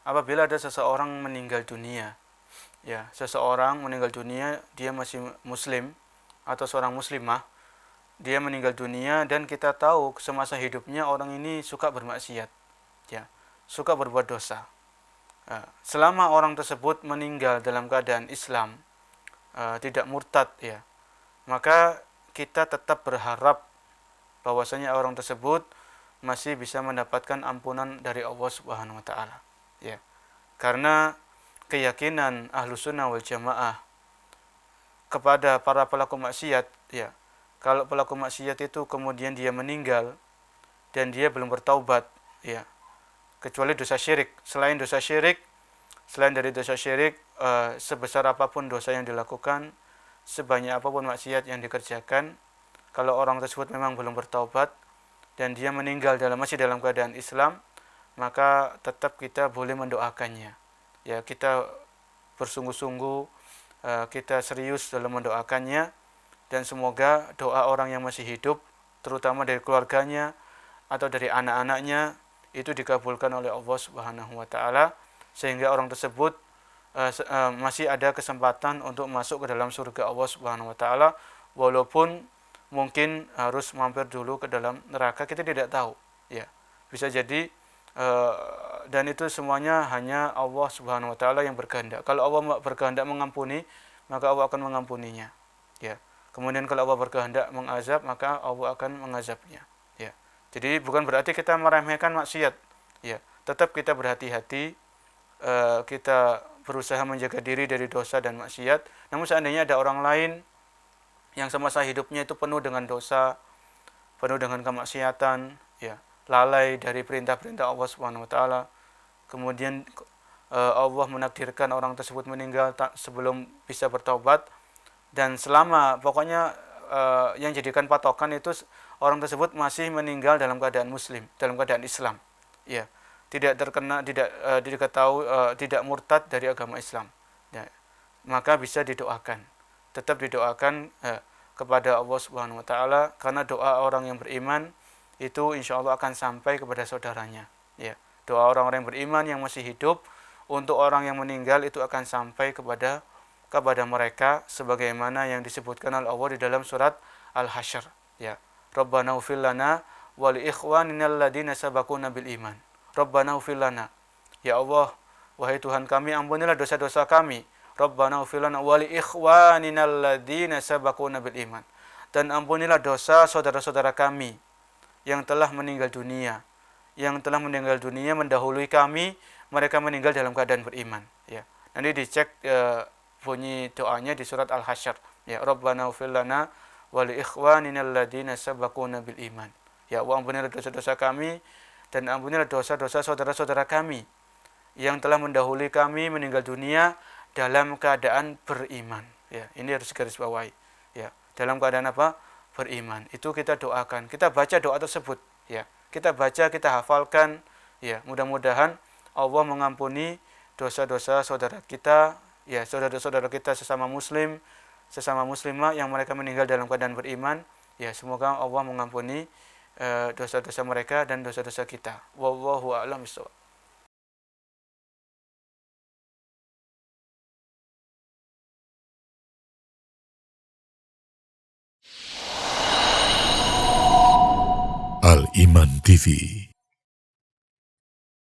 apabila ada seseorang meninggal dunia, ya, seseorang meninggal dunia, dia masih muslim atau seorang muslimah, dia meninggal dunia dan kita tahu semasa hidupnya orang ini suka bermaksiat, ya, suka berbuat dosa. Selama orang tersebut meninggal dalam keadaan Islam, tidak murtad, ya, maka kita tetap berharap bahwasanya orang tersebut masih bisa mendapatkan ampunan dari Allah Subhanahu wa taala, ya. Karena keyakinan Ahlussunnah wal Jamaah kepada para pelaku maksiat, ya. Kalau pelaku maksiat itu kemudian dia meninggal dan dia belum bertaubat, ya, kecuali dosa syirik. Selain dari dosa syirik, sebesar apapun dosa yang dilakukan, sebanyak apapun maksiat yang dikerjakan, kalau orang tersebut memang belum bertaubat dan dia meninggal masih dalam keadaan Islam, maka tetap kita boleh mendoakannya. Ya, kita bersungguh-sungguh, kita serius dalam mendoakannya, dan semoga doa orang yang masih hidup, terutama dari keluarganya atau dari anak-anaknya, itu dikabulkan oleh Allah Subhanahu wa taala, sehingga orang tersebut masih ada kesempatan untuk masuk ke dalam surga Allah Subhanahu wa taala, walaupun mungkin harus mampir dulu ke dalam neraka, kita tidak tahu, ya. Bisa jadi dan itu semuanya hanya Allah Subhanahu wa taala yang berkehendak. Kalau Allah berkehendak mengampuni, maka Allah akan mengampuninya, ya. Kemudian kalau Allah berkehendak mengazab, maka Allah akan mengazabnya, ya. Jadi bukan berarti kita meremehkan maksiat, ya. Tetap kita berhati-hati, kita berusaha menjaga diri dari dosa dan maksiat. Namun seandainya ada orang lain yang semasa hidupnya itu penuh dengan dosa, penuh dengan kemaksiatan, ya, lalai dari perintah-perintah Allah Subhanahu wa taala, kemudian Allah menakdirkan orang tersebut meninggal sebelum bisa bertaubat, dan selama pokoknya yang jadikan patokan itu orang tersebut masih meninggal dalam keadaan muslim, dalam keadaan Islam, ya, tidak terkena, tidak murtad dari agama Islam, ya, maka bisa didoakan, tetap didoakan kepada Allah Subhanahu wa taala, karena doa orang yang beriman itu insya Allah akan sampai kepada saudaranya, ya. Doa orang-orang yang beriman yang masih hidup untuk orang yang meninggal itu akan sampai kepada mereka, sebagaimana yang disebutkan oleh Allah di dalam surat Al-Hasyr, ya. Rabbana ighfir lana wa li ikhwanina alladziina sabaquna bil iman. Rabbana ighfir lana, ya Allah, wahai Tuhan kami, ampunilah dosa-dosa kami. Rabbana ighfir lana wa li ikhwanina alladziina sabaquna bil iman. Dan ampunilah dosa saudara-saudara kami yang telah meninggal dunia, mendahului kami, mereka meninggal dalam keadaan beriman, ya. Nanti dicek bunyi doanya di surat Al-Hasyr, ya. Rabbana ighfir lana wa li ikhwanina alladziina sabaquna bil iman. Ya Allah, ampunilah dosa-dosa kami dan ampunilah dosa-dosa saudara-saudara kami yang telah mendahului kami meninggal dunia dalam keadaan beriman, ya. Ini harus garis bawahi, ya. Dalam keadaan apa? Beriman. Itu kita doakan, kita baca doa tersebut, ya. Kita baca, kita hafalkan, ya. Mudah-mudahan Allah mengampuni dosa-dosa saudara kita, ya, saudara-saudara kita sesama muslim, sesama muslimah yang mereka meninggal dalam keadaan beriman, ya. Semoga Allah mengampuni dosa-dosa mereka dan dosa-dosa kita. Wallahu a'lam bishawab. Al-Iman TV